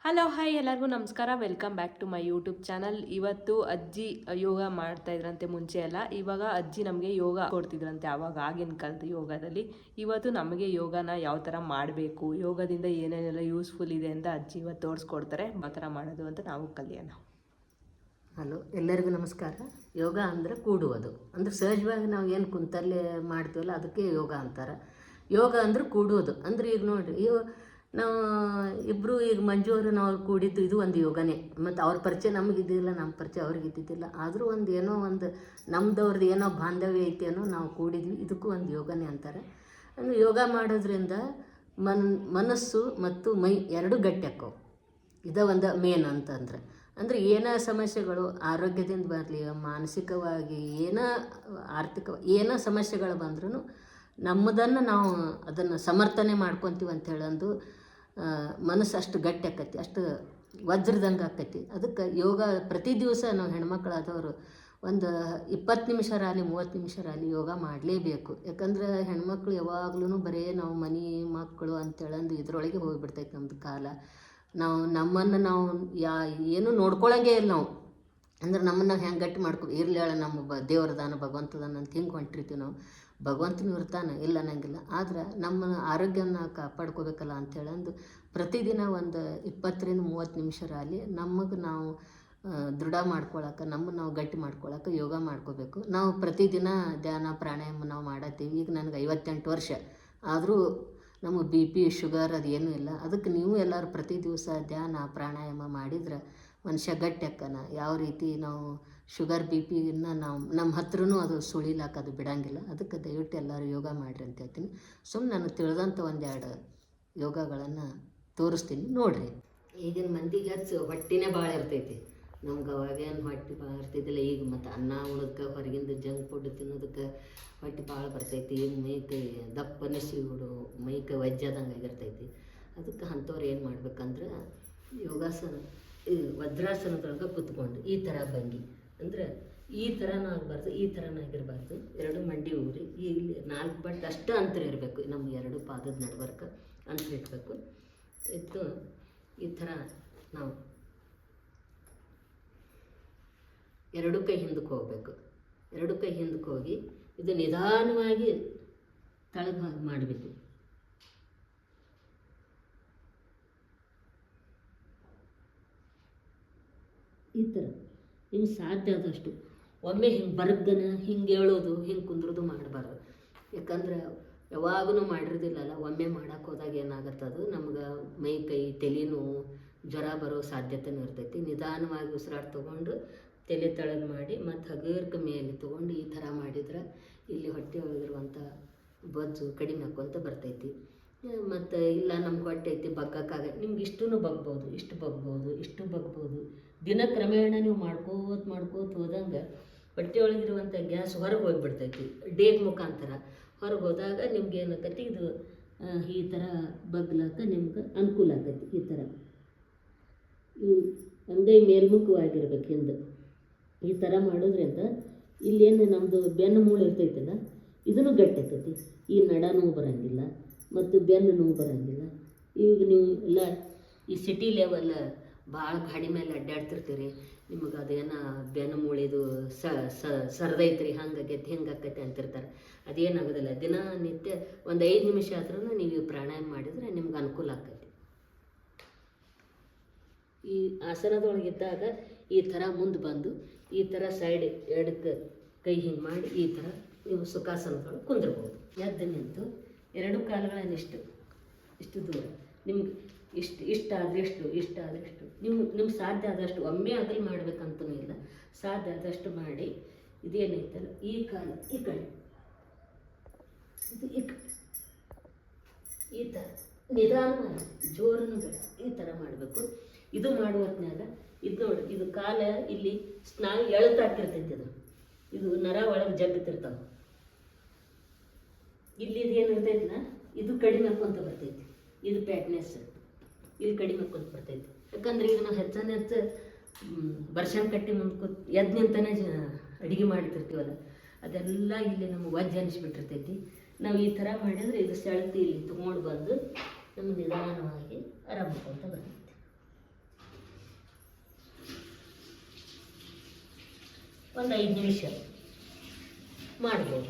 Hello hi ಎಲ್ಲರಿಗೂ ನಮಸ್ಕಾರ. Welcome back to my YouTube channel. ಇವತ್ತು ಅಜ್ಜಿ ಯೋಗ ಮಾಡ್ತಾ ಇದ್ರಂತೆ, ಮುಂಚೆ ಎಲ್ಲ. ಇವಾಗ ಅಜ್ಜಿ ನಮಗೆ ಯೋಗ ಕೊಡ್ತಿದ್ರಂತೆ, ಆವಾಗ ಆಗಿನ ಕಾಲದ ಯೋಗದಲ್ಲಿ. ಇವತ್ತು ನಮಗೆ ಯೋಗನ ಯಾವ ಥರ ಮಾಡಬೇಕು, ಯೋಗದಿಂದ ಏನೇನೆಲ್ಲ ಯೂಸ್ಫುಲ್ ಇದೆ ಅಂತ ಅಜ್ಜಿ ಇವತ್ತು ತೋರಿಸ್ಕೊಡ್ತಾರೆ. ಯಾವ ಥರ ಮಾಡೋದು ಅಂತ ನಾವು ಕಲಿಯೋಣ. ಹಲೋ, ಎಲ್ಲರಿಗೂ ನಮಸ್ಕಾರ. ಯೋಗ ಅಂದರೆ ಕೂಡುವುದು, ಅಂದರೆ ಸಹಜವಾಗಿ ನಾವು ಏನು ಕುಂತಲ್ಲೇ ಮಾಡ್ತೀವಲ್ಲ ಅದಕ್ಕೆ ಯೋಗ ಅಂತಾರೆ. ಯೋಗ ಅಂದರೆ ಕೂಡುವುದು. ಅಂದರೆ ಈಗ ನೋಡಿರಿ, ನಾವು ಇಬ್ಬರು ಈಗ ಮಂಜು ಅವರು ನಾವು ಕೂಡಿದ್ದು ಇದು ಒಂದು ಯೋಗನೇ. ಮತ್ತು ಅವ್ರ ಪರಿಚಯ ನಮಗಿದ್ದಿಲ್ಲ, ನಮ್ಮ ಪರಿಚಯ ಅವ್ರಿಗೆ ಇದ್ದಿದ್ದಿಲ್ಲ. ಆದರೂ ಒಂದು ಏನೋ ಒಂದು ನಮ್ದವ್ರದ್ದು ಏನೋ ಬಾಂಧವ್ಯ ಐತಿ ಏನೋ ನಾವು ಕೂಡಿದ್ವಿ, ಇದಕ್ಕೂ ಒಂದು ಯೋಗನೇ ಅಂತಾರೆ. ಅಂದರೆ ಯೋಗ ಮಾಡೋದ್ರಿಂದ ಮನಸ್ಸು ಮತ್ತು ಮೈ ಎರಡು ಗಟ್ಟಿ ಆಕ್ಕವು. ಇದು ಒಂದು ಮೇನ್ ಅಂತಂದ್ರೆ. ಅಂದರೆ ಏನೋ ಸಮಸ್ಯೆಗಳು ಆರೋಗ್ಯದಿಂದ ಬರಲಿ, ಮಾನಸಿಕವಾಗಿ ಏನೋ ಏನೋ ಸಮಸ್ಯೆಗಳು ಬಂದ್ರೂ ನಮ್ಮದನ್ನು ನಾವು ಅದನ್ನು ಸಮರ್ಥನೆ ಮಾಡ್ಕೊತೀವಿ ಅಂತ ಹೇಳಂದು ಮನಸ್ಸು ಅಷ್ಟು ಗಟ್ಟಿ ಆಕೈತಿ, ಅಷ್ಟು ವಜ್ರದಂಗೆ ಆಕೈತಿ. ಅದಕ್ಕೆ ಯೋಗ ಪ್ರತಿ ದಿವಸ ನಾವು ಹೆಣ್ಮಕ್ಳಾದವರು ಒಂದು 20 ನಿಮಿಷ ರಾಲಿ 30 ನಿಮಿಷ ರಾಲಿ ಯೋಗ ಮಾಡಲೇಬೇಕು. ಯಾಕಂದ್ರೆ ಹೆಣ್ಮಕ್ಳು ಯಾವಾಗ್ಲೂ ಬರೀ ನಾವು ಮನೆ ಮಕ್ಕಳು ಅಂತೇಳಂದು ಇದರೊಳಗೆ ಹೋಗಿಬಿಡ್ತೈತೆ ನಮ್ಮದು ಕಾಲ. ನಮ್ಮನ್ನು ನಾವು ಏನೂ ನೋಡ್ಕೊಳಂಗೇ ಇಲ್ಲ ನಾವು. ಅಂದ್ರೆ ನಮ್ಮನ್ನು ಹೆಂಗೆ ಗಟ್ಟಿ ಇರಲಿ ಹೇಳ, ನಮ್ಮ ದೇವ್ರದಾನ ಭಗವಂತದಾನ ಅಂತ ಹಿಂಗೆ ಹೊಂಟಿರ್ತೀವಿ ನಾವು. ಭಗವಂತನೂ ಇರ್ತಾನೆ, ಇಲ್ಲ ಅನ್ನಂಗಿಲ್ಲ. ಆದ್ರೆ ನಮ್ಮ ಆರೋಗ್ಯನ ಕಾಪಾಡ್ಕೋಬೇಕಲ್ಲ ಅಂಥೇಳಂದು ಪ್ರತಿದಿನ ಒಂದು 20ರಿಂದ 30 ನಿಮಿಷ ರಾಲಿ ನಮಗೆ ನಾವು ದೃಢ ಮಾಡ್ಕೊಳಕ್ಕೆ, ನಮ್ಮನ್ನು ನಾವು ಗಟ್ಟಿ ಮಾಡ್ಕೊಳಕ್ಕೆ ಯೋಗ ಮಾಡ್ಕೋಬೇಕು. ನಾವು ಪ್ರತಿದಿನ ಧ್ಯಾನ ಪ್ರಾಣಾಯಾಮ ನಾವು ಮಾಡತ್ತೀವಿ. ಈಗ ನನಗೆ 58 ವರ್ಷ ಆದರೂ ನಮಗೆ BP ಶುಗರ್ ಅದೇನೂ ಇಲ್ಲ. ಅದಕ್ಕೆ ನೀವು ಎಲ್ಲರೂ ಪ್ರತಿ ದಿವಸ ಧ್ಯಾನ ಪ್ರಾಣಾಯಾಮ ಮಾಡಿದ್ರೆ ಮನುಷ್ಯ ಗಟ್ಟಿ ಅಕ್ಕನ. ಯಾವ ರೀತಿ ನಾವು ಶುಗರ್ BP ನಮ್ಮ ಹತ್ರನೂ ಅದು ಸುಳಿಲಾಕದು ಬಿಡಂಗಿಲ್ಲ. ಅದಕ್ಕೆ ದಯವಿಟ್ಟು ಎಲ್ಲರೂ ಯೋಗ ಮಾಡಿರಿ ಅಂತ ಹೇಳ್ತೀನಿ. ಸುಮ್ಮನೆ ನಾನು ತಿಳಿದಂಥ ಒಂದೆರಡು ಯೋಗಗಳನ್ನು ತೋರಿಸ್ತೀನಿ, ನೋಡಿರಿ. ಈಗಿನ ಮಂದಿಗೆ ಹೊಟ್ಟಿನೇ ಭಾಳ ಇರ್ತೈತಿ. ನಮ್ಗೆ ಅವಾಗೇನು ಹೊಟ್ಟೆ ಭಾಳ ಇರ್ತಿದ್ದಿಲ್ಲ. ಈಗ ಮತ್ತು ಅನ್ನ ಉಣೋದಕ್ಕೆ ಹೊರಗಿಂದ ಜಂಕ್ ಫುಡ್ ತಿನ್ನೋದಕ್ಕೆ ಹೊಟ್ಟೆ ಭಾಳ ಬರ್ತೈತಿ. ಮೈಕೈ ದಪ್ಪನೆ ಸಿಗುಡು, ಮೈಕೈ ವಜ್ಜಾದಂಗೆ ಆಗಿರ್ತೈತಿ. ಅದಕ್ಕೆ ಅಂಥವ್ರು ಏನು ಮಾಡ್ಬೇಕಂದ್ರೆ ಯೋಗಾಸನ ವಜ್ರಾಸನದೊಳಗೆ ಕೂತ್ಕೊಂಡು ಈ ಥರ ಭಂಗಿ, ಅಂದರೆ ಈ ಥರನೂ ಆಗಬಾರ್ದು, ಈ ಥರನೂ ಆಗಿರಬಾರ್ದು. ಎರಡು ಮಂಡಿ ಊರಿ ಇಲ್ಲಿ 4 ಬಟ್ ಅಷ್ಟು ಅಂತರ ಇರಬೇಕು. ನಮ್ಮ 2 ಪಾದದ ನಡುವರ್ಕ ಅಂತರ ಇರಬೇಕು. ಇತ್ತು ಈ ಥರ ನಾವು 2 ಕೈ ಹಿಂದಕ್ಕೆ ಹೋಗಬೇಕು. 2 ಕೈ ಹಿಂದಕ್ಕೆ ಹೋಗಿ ಇದು ನಿಧಾನವಾಗಿ ತಳಗ ಮಾಡಬೇಕು. ಈ ಥರ ನಿಮ್ಗೆ ಸಾಧ್ಯ ಆದಷ್ಟು ಒಮ್ಮೆ ಹಿಂಗೆ ಬರ್ಗನ ಹಿಂಗೆ ಹೇಳೋದು, ಹಿಂಗೆ ಕುಂದ್ರೋದು ಮಾಡಬಾರ್ದು. ಯಾಕಂದ್ರೆ ಯಾವಾಗೂ ಮಾಡಿರೋದಿಲ್ಲಲ್ಲ, ಒಮ್ಮೆ ಮಾಡೋಕೆ ಹೋದಾಗ ಏನಾಗುತ್ತದು ನಮ್ಗೆ ಮೈ ಕೈ ತಲೆನೂ ಜ್ವರ ಬರೋ ಸಾಧ್ಯತೆನೂ ಇರ್ತೈತಿ. ನಿಧಾನವಾಗಿ ಉಸಿರಾಟ ತೊಗೊಂಡು ತಲೆ ತಳಗೆ ಮಾಡಿ ಮತ್ತು ಹಗರ್ಕ ಮೇಲೆ ತೊಗೊಂಡು ಈ ಥರ ಮಾಡಿದ್ರೆ ಇಲ್ಲಿ ಹೊಟ್ಟೆ ಒಳಗಿರುವಂಥ ಬೊಜ್ಜು ಕಡಿಮೆ ಹಾಕ್ಕೊಂತ ಬರ್ತೈತಿ. ಮತ್ತು ಇಲ್ಲ ನಮ್ಗೆ ಹೊಟ್ಟೆ ಐತಿ ಬಗ್ಗಕ್ಕಾಗ, ನಿಮ್ಗೆ ಇಷ್ಟೂ ಬಗ್ಬೋದು, ಇಷ್ಟು ಬಗ್ಬೋದು. ದಿನ ಕ್ರಮೇಣ ನೀವು ಮಾಡ್ಕೋತ ಹೋದಂಗೆ ಹೊಟ್ಟೆ ಒಳಗಿರುವಂಥ ಗ್ಯಾಸ್ ಹೊರಗೆ ಹೋಗಿಬಿಡ್ತೈತಿ. ಡೇಗ್ ಮುಖಾಂತರ ಹೊರಗೆ ಹೋದಾಗ ನಿಮ್ಗೆ ಏನಾಕೈತಿ, ಇದು ಈ ಥರ ಬಗ್ಲಕ್ಕೆ ನಿಮ್ಗೆ ಅನುಕೂಲ ಆಕೈತಿ. ಈ ಥರ ಅಂಗೈ ಮೇಲ್ಮುಖವಾಗಿರ್ಬೇಕು ಹಿಂದೆ. ಈ ಥರ ಮಾಡೋದ್ರಿಂದ ಇಲ್ಲೇನು ನಮ್ಮದು ಬೆನ್ನು ಮೂಳೆ ಇರ್ತೈತಲ್ಲ, ಇದನ್ನು ಗಟ್ಟಿ ಆಕೈತಿ. ಈ ನಡ ನೋವು ಬರೋಂಗಿಲ್ಲ ಮತ್ತು ಬೆನ್ನು ನೋವು ಬರೋಂಗಿಲ್ಲ. ಈಗ ನೀವು ಎಲ್ಲ ಈ ಸಿಟಿ ಲೆವೆಲ್ ಭಾಳ ಗಾಡಿ ಮೇಲೆ ಅಡ್ಡಾಡ್ತಿರ್ತೀರಿ, ನಿಮಗೆ ಅದೇನೋ ಬೆನ್ನು ಮೂಳಿದು ಸರದೈತ್ರಿ, ಹಂಗಾಗೈತಿ ಹಿಂಗಾಕೈತಿ ಅಂತಿರ್ತಾರೆ. ಅದೇನಾಗೋದಿಲ್ಲ. ದಿನನಿತ್ಯ ಒಂದು 5 ನಿಮಿಷ ಆದ್ರೂ ನೀವು ಪ್ರಾಣಾಯಾಮ ಮಾಡಿದರೆ ನಿಮ್ಗೆ ಅನುಕೂಲ ಆಕೈತಿ. ಈ ಆಸನದೊಳಗಿದ್ದಾಗ ಈ ಥರ ಮುಂದೆ ಬಂದು ಈ ಥರ ಸೈಡ್ ಎಡಕ್ಕೆ ಕೈ ಹಿಂಗೆ ಮಾಡಿ ಈ ಥರ ನೀವು ಸುಖಾಸನದೊಳಗೆ ಕುಂದಿರ್ಬೋದು. ಎದ್ದು ನಿಂತು 2 ಕಾಲುಗಳನ್ನು ಇಷ್ಟು ದೂರ ನಿಮ್ಗೆ ಇಷ್ಟಾದಷ್ಟು ನಿಮ್ಗೆ ಸಾಧ್ಯ ಆದಷ್ಟು ಒಮ್ಮೆ ಅಗಲಿ ಮಾಡ್ಬೇಕಂತನೂ ಇಲ್ಲ. ಸಾಧ್ಯ ಆದಷ್ಟು ಮಾಡಿ ಇದೇನೈತಲ್ಲ ಈ ಕಾಲು ಈ ಕಡೆ, ಇದು ಈ ಥರ ನಿಧಾನವಾಗಿ ಜೋರನ್ನು ಈ ಥರ ಮಾಡಬೇಕು. ಇದು ಮಾಡುವ ಹೊತ್ನ್ಯಾಗ ಇದು ನೋಡಿ, ಇದು ಕಾಲ ಇಲ್ಲಿ ಸ್ನಾಯು ಎಳ್ತಾಕಿರ್ತೈತಿ. ಇದು ನರ ಒಳಗೆ ಜಗ್ಗತಿರ್ತಾವೆ. ಇಲ್ಲಿ ಏನಿರ್ತೈತಿನ ಇದು ಕಡಿಮೆ ಹಾಕ್ಕೊಂತ ಬರ್ತೈತಿ. ಇದು ಪ್ಯಾಟ್ನೆಸ್ ಇಲ್ಲಿ ಕಡಿಮೆ ಹಾಕ್ಕೊಂತ ಬರ್ತೈತಿ. ಯಾಕಂದ್ರೆ ಈಗ ನಾವು ಹೆಚ್ಚು ಬರ್ಷನ್ ಕಟ್ಟಿ ಮುಂದೆ ಎದ್ದು ನಿಂತಾನೆ ಅಡುಗೆ ಮಾಡ್ತಿರ್ತೀವಲ್ಲ, ಅದೆಲ್ಲ ಇಲ್ಲಿ ನಮ್ಗೆ ವಜ್ಜ ಅನಿಸ್ಬಿಟ್ಟಿರ್ತೈತಿ. ನಾವು ಈ ಥರ ಮಾಡಿದರೆ ಇದು ಸೆಳತಿ ಇಲ್ಲಿ ತೊಗೊಂಡು ಬಂದು ನಮ್ಗೆ ನಿಧಾನವಾಗಿ ಆರಾಮ ಮಾಡ್ಕೊತ ಬರ್ತೈತಿ. ಒಂದು 5 ನಿಮಿಷ ಮಾಡ್ಬೋದು.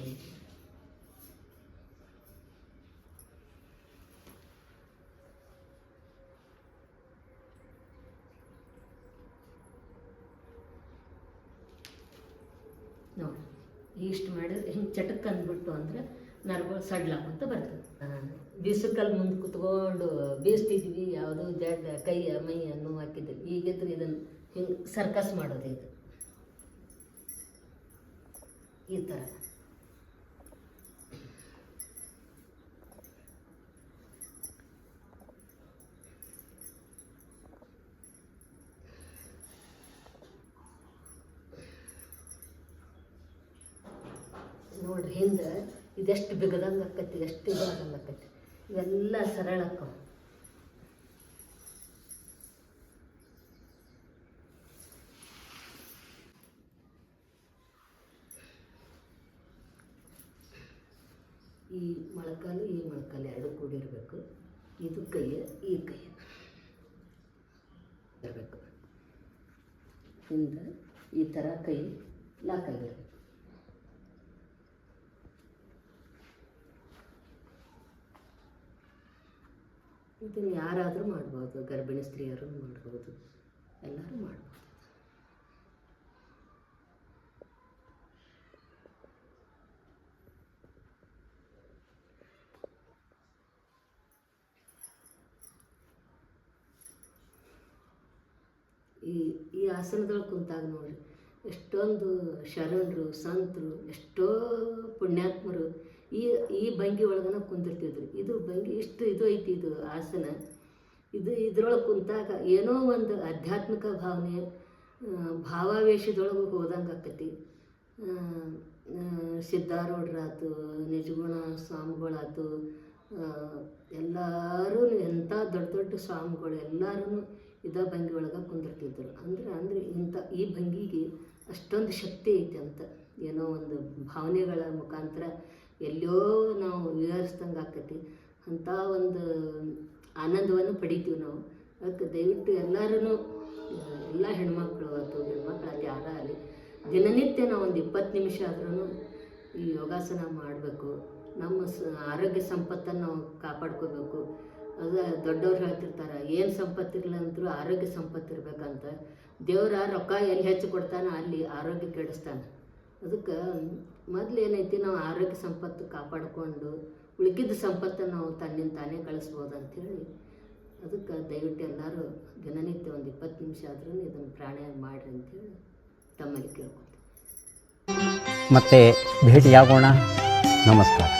ನೋಡಿ ಇಷ್ಟು ಮಾಡಿದ್ರೆ ಹಿಂಗೆ ಚಟಕ್ಕೆ ಅಂದ್ಬಿಟ್ಟು ಅಂದರೆ ನರಗಳು ಸಡ್ಲಾಕಂತ ಬರ್ತದೆ. ಬೀಸಕ್ಕಲ್ಲಿ ಮುಂದೆ ಕುತ್ಕೊಂಡು ಬೀಸ್ತಿದ್ವಿ, ಯಾವುದೋ ಜಡ್ ಕೈ ಮೈ ಅನ್ನೋ ಹಾಕಿದ್ವಿ. ಈಗಿದ್ರೆ ಇದನ್ನು ಹಿಂಗೆ ಸರ್ಕಸ್ ಮಾಡೋದು ಇದು ಈ ಥರ. ನೋಡ್ರಿ ಹಿಂದೆ ಇದೆಷ್ಟು ಬಿಗದಂಗೆ ಆಕೈತಿ, ಎಷ್ಟು ಇದಾದಂಗೆ ಆಕೈತಿ. ಇವೆಲ್ಲ ಸರಳ ಆಕ್ಕವು. ಈ ಮೊಳಕಾಲು ಈ ಮೊಳಕಾಲು ಎರಡು ಕೂಡಿರಬೇಕು. ಇದು ಕೈ ಈ ಕೈ ಇರಬೇಕು. ಹಿಂದೆ ಈ ಥರ ಕೈ ಲಾಕ್ ಆಗಿರಬೇಕು. ಇದನ್ನು ಯಾರಾದರೂ ಮಾಡ್ಬೋದು, ಗರ್ಭಿಣಿ ಸ್ತ್ರೀಯರು ಮಾಡ್ಬೋದು, ಎಲ್ಲರೂ ಮಾಡ್ಬೋದು. ಈ ಆಸನದೊಳಗೆ ಕುಂತಾಗ ನೋಡ್ರಿ ಎಷ್ಟೊಂದು ಶರಣರು ಸಂತರು ಎಷ್ಟೋ ಪುಣ್ಯಾತ್ಮರು ಈ ಭಂಗಿ ಒಳಗನ ಕುಂತಿರ್ತಿದ್ರು. ಇದು ಭಂಗಿ ಇಷ್ಟು ಇದು ಐತಿ, ಇದು ಆಸನ. ಇದ್ರೊಳಗೆ ಕುಂತಾಗ ಏನೋ ಒಂದು ಆಧ್ಯಾತ್ಮಿಕ ಭಾವನೆ ಭಾವಾವೇಶದೊಳಗೆ ಹೋದಂಗೆ ಆಕತಿ. ಸಿದ್ಧಾರೂಢರಾತು, ನಿಜಗುಣ ಸ್ವಾಮಿಗಳಾತು, ಎಲ್ಲರೂ ಎಂಥ ದೊಡ್ಡ ದೊಡ್ಡ ಸ್ವಾಮಿಗಳು ಎಲ್ಲರೂ ಇದೇ ಭಂಗಿ ಒಳಗೆ ಕುಂದಿರ್ತಿದ್ರು. ಅಂದರೆ ಈ ಭಂಗಿಗೆ ಅಷ್ಟೊಂದು ಶಕ್ತಿ ಐತೆ ಅಂತ ಏನೋ ಒಂದು ಭಾವನೆಗಳ ಮುಖಾಂತರ ಎಲ್ಲೋ ನಾವು ವಿವರಿಸ್ದಂಗೆ ಆಕತಿ. ಅಂಥ ಒಂದು ಆನಂದವನ್ನು ಪಡಿತೀವಿ ನಾವು. ಅದಕ್ಕೆ ದಯವಿಟ್ಟು ಎಲ್ಲರೂ, ಎಲ್ಲ ಹೆಣ್ಮಕ್ಳು ಆಯ್ತು ಗಂಡ್ಮಕ್ಳಾಗಲಿ ಯಾರೇ ಆಗಲಿ, ದಿನನಿತ್ಯ ನಾವು ಒಂದು 20 ನಿಮಿಷ ಆದ್ರೂ ಈ ಯೋಗಾಸನ ಮಾಡಬೇಕು. ನಮ್ಮ ಆರೋಗ್ಯ ಸಂಪತ್ತನ್ನು ನಾವು ಕಾಪಾಡ್ಕೋಬೇಕು. ಅದು ದೊಡ್ಡವ್ರು ಹೇಳ್ತಿರ್ತಾರೆ, ಏನು ಸಂಪತ್ತಿರಲಿಲ್ಲ ಅಂದರೂ ಆರೋಗ್ಯ ಸಂಪತ್ತು ಇರ್ಬೇಕಂತ. ದೇವ್ರ ರೊಕ್ಕ ಎಲ್ಲಿ ಹೆಚ್ಚು ಕೊಡ್ತಾನೆ ಅಲ್ಲಿ ಆರೋಗ್ಯ ಕೆಡಿಸ್ತಾನೆ. ಅದಕ್ಕೆ ಮೊದಲು ಏನೈತಿ, ನಾವು ಆರೋಗ್ಯ ಸಂಪತ್ತು ಕಾಪಾಡಿಕೊಂಡು ಉಳ್ಕಿದ್ದ ಸಂಪತ್ತನ್ನು ನಾವು ತನ್ನಿಂದ ತಾನೇ ಗಳಿಸ್ಬೋದು ಅಂಥೇಳಿ. ಅದಕ್ಕೆ ದಯವಿಟ್ಟು ಎಲ್ಲರೂ ದಿನನಿತ್ಯ ಒಂದು 20 ನಿಮಿಷ ಆದ್ರೂ ಇದನ್ನು ಪ್ರಾಣಾಯಾಮ ಮಾಡಿರಿ ಅಂಥೇಳಿ ತಮ್ಮಲ್ಲಿ ಕೇಳ್ಕೊತೀನಿ. ಮತ್ತೆ ಭೇಟಿಯಾಗೋಣ. ನಮಸ್ಕಾರ.